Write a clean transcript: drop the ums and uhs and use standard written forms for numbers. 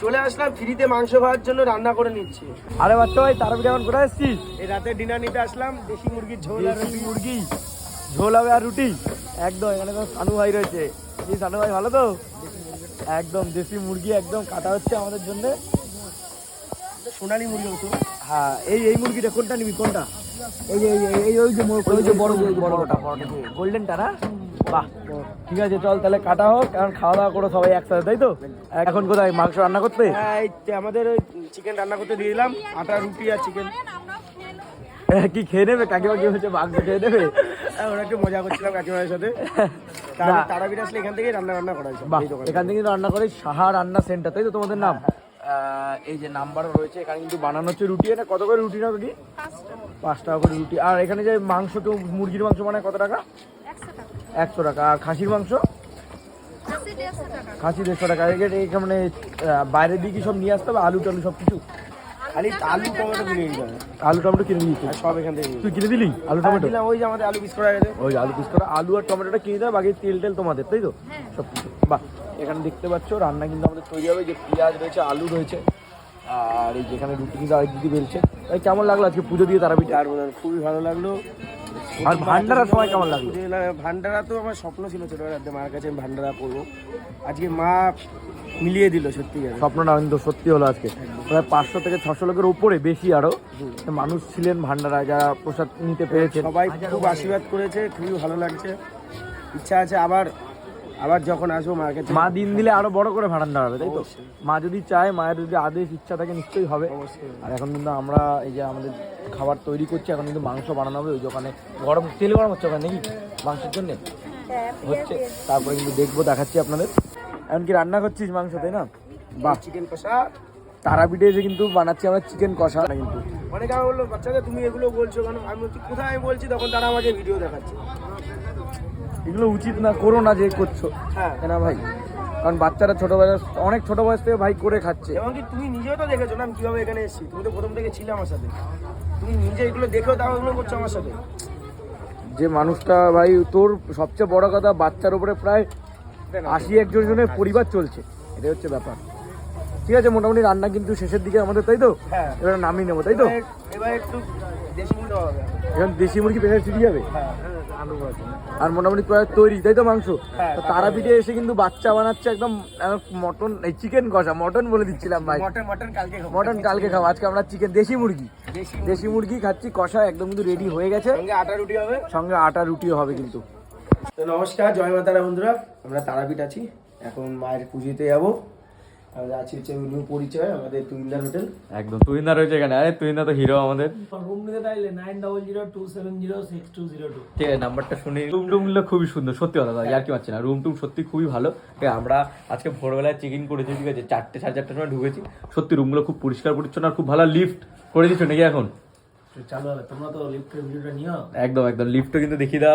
চলে আসলাম ফ্রিতে মাংস খাওয়ার জন্য, রান্না করে নিচ্ছি। আরে বাচ্চা ভাই তারাপীঠ এখন কোথায় এসছিস? এই রাতে ডিনার নিতে আসলাম, দেশি মুরগির ঝোল আর দেশি মুরগি ঝোল হবে আর রুটি। একদম এখানে তো সানু ভাই রয়েছে। কি সানু ভাই ভালো তো? একদম দেশি মুরগি একদম কাটা হচ্ছে আমাদের জন্য। সোনালী মুরগি তো। হ্যাঁ এই মুরগিটা কোনটা নিবি? কোনটা? এই যে ওই যে বড়টা গোল্ডেনটা না? বাহ ঠিক আছে, চল তাহলে কাটা হোক, কারণ খাওয়া দাওয়া করে সবাই একসাথে, তাই তো? এখন কোথায় মাংস রান্না করতে? হ্যাঁ, আমাদের ওই চিকেন রান্না করতে দিয়ে দিলাম, আটা রুটি আর চিকেন। কি খেয়ে নেবে? কাকিমা কি হচ্ছে, মাংস খেয়ে নেবে? ওরা একটু মজা করছিলাম কাকিমার সাথে। তারাপীঠ আসলে এখান থেকেই রান্না করা হয়েছে। এখান থেকে রান্না করে সাহা রান্না সেন্টার, তাই তো তোমাদের নাম? এই যে নাম্বার রয়েছে, এখানে কিন্তু বানানো হচ্ছে রুটি। এটা কত করে রুটি না? কি 5 টাকা করে রুটি। আর এখানে যে মাংস, কেউ মুরগির মাংস বানায় কত টাকা? 100 টাকা। আর খাসির মাংস? খাসি 150 টাকা। মানে বাইরে দিয়ে কি সব নিয়ে আসতে হবে? আলু টালু সব কিছু? খালি আলু টমেটো কিনে নিতে হবে। আলু টমেটো কিনে দিয়েছি সব এখান থেকে। তুই কিনে দিলি আলু টমেটো? ওই যে আমাদের আলু পিস করা গেছে, ওই আলু পিস করা আলু আর টমেটোটা কিনে দেবে, বাকি তেল তোমাদের, তাই তো? সব কিছু। বাহ, এখানে দেখতে পাচ্ছ রান্না কিন্তু আমাদের তৈরি হবে। যে পেঁয়াজ রয়েছে, আলু রয়েছে, আর এই যেখানে রুটি কিন্তু আরেক দিদি বেলছে। তাই কেমন লাগলো আজকে পুজো দিয়ে তারাপীঠ? আর খুবই ভালো লাগলো। আর ভান্ডারার সময় কেমন লাগলো? ভান্ডারা তো আমার স্বপ্ন ছিল ছোটবেলাতে, মার কাছে আমি ভান্ডারা করবো। আজকে মা মিলিয়ে দিল, সত্যি স্বপ্নটা কিন্তু সত্যি হলো। আজকে প্রায় 500 থেকে 600 লোকের উপরে, বেশি আরো মানুষ ছিলেন ভান্ডারায়, যারা প্রসাদ নিতে পেরেছে। সবাই খুব আশীর্বাদ করেছে, খুবই ভালো লাগছে। ইচ্ছা আছে আবার যখন আসবো মার কাছে। মা দিন দিলে আরো বড় করে ভান্ডার হবে, তাই তো? মা যদি চায়, মায়ের যদি আদেশ ইচ্ছা থাকে, নিশ্চয়ই হবে। আর এখন কিন্তু আমরা এই যে আমাদের খাবার তৈরি করছি, এখন কিন্তু মাংস বানানো হবে। ওই দোকানে তেল গরম হচ্ছে ওখানে নাকি মাংসের জন্য হচ্ছে। তারপরে কিন্তু দেখবো, দেখাচ্ছি আপনাদের। এখন কি রান্না করছিস মাংস, তাই না? বাহ, চিকেন কষা। তারাপীঠে এসে কিন্তু বানাচ্ছি আমরা চিকেন কষা। কিন্তু অনেকে আমার বললো, বাচ্চাদের তুমি এগুলো বলছো কেন? আমি বলছি কোথায় আমি বলছি, তখন তারা আমাকে ভিডিও দেখাচ্ছে। এগুলো উচিত না, করো না যে করছো। হ্যাঁ না ভাই, কারণ বাচ্চারা অনেক ছোট বয়স থেকে ভাই করে খাচ্ছে। এমনকি তুমি নিজেও তো দেখেছো না আমি কিভাবে এখানে এসেছি। তুমি তো প্রথম থেকে ছিলে আমার সাথে, তুমি নিজে এগুলো দেখেও তাও এগুলো করছো আমার সাথে। যে মানুষটা ভাই, তোর সবচেয়ে বড় কথা, বাচ্চার উপরে প্রায় 80 জনের পরিবার চলছে, এটাই হচ্ছে ব্যাপার। ঠিক আছে, মোটামুটি রান্না কিন্তু শেষের দিকে আমাদের, তাই তো? হ্যাঁ, এবার নামিয়ে নেবো, তাই তো? এবার একটু দেশি মুরগি হবে। এখন দেশি মুরগি প্রেসার সিটি যাবে। হ্যাঁ, আর মোটামুটি প্রায় তৈরি, তাই তো মাংস? হ্যাঁ, তারাপীঠে এসে কিন্তু বাচ্চা বানাচ্ছে একদম মটন, এই চিকেন কষা। মটন বলে দিচ্ছিলাম ভাই, মটন কালকে খাবো। আজকে আমরা চিকেন দেশি মুরগি খাচ্ছি কষা, একদম কিন্তু রেডি হয়ে গেছে। সঙ্গে আটা রুটি হবে, সঙ্গে আটা রুটিও হবে কিন্তু। তো নমস্কার, জয় মা তারা বন্ধুরা। আমরা তারাপীঠ আছি, এখন মায়ের পুজোতে যাবো। আমরা আছি হচ্ছে নিউ পরিচয়, আমাদের তুইন্দার হোটেল। একদম তুইন্দা রয়েছে এখানে। আরে তুইন্দা তো হিরো আমাদের। রুম নিতে চাইলে 9002706202। ঠিক আছে, নাম্বারটা শুনে। রুমগুলো খুবই সুন্দর, সত্যি কথা আর কি পাচ্ছি না। রুম সত্যি খুবই ভালো। আমরা আজকে ভোরবেলায় চেক ইন করেছি, ঠিক আছে? 4টে সাড়ে 4টার সময় ঢুকেছি। সত্যি রুমগুলো খুব পরিষ্কার পরিচ্ছন্ন আর খুব ভালো। লিফট করে দিচ্ছ নাকি এখন? চালু হবে, তোমরা তো লিফটের ভিডিওটা নিও। একদম লিফটও কিন্তু দেখিয়ে দেওয়া হবে।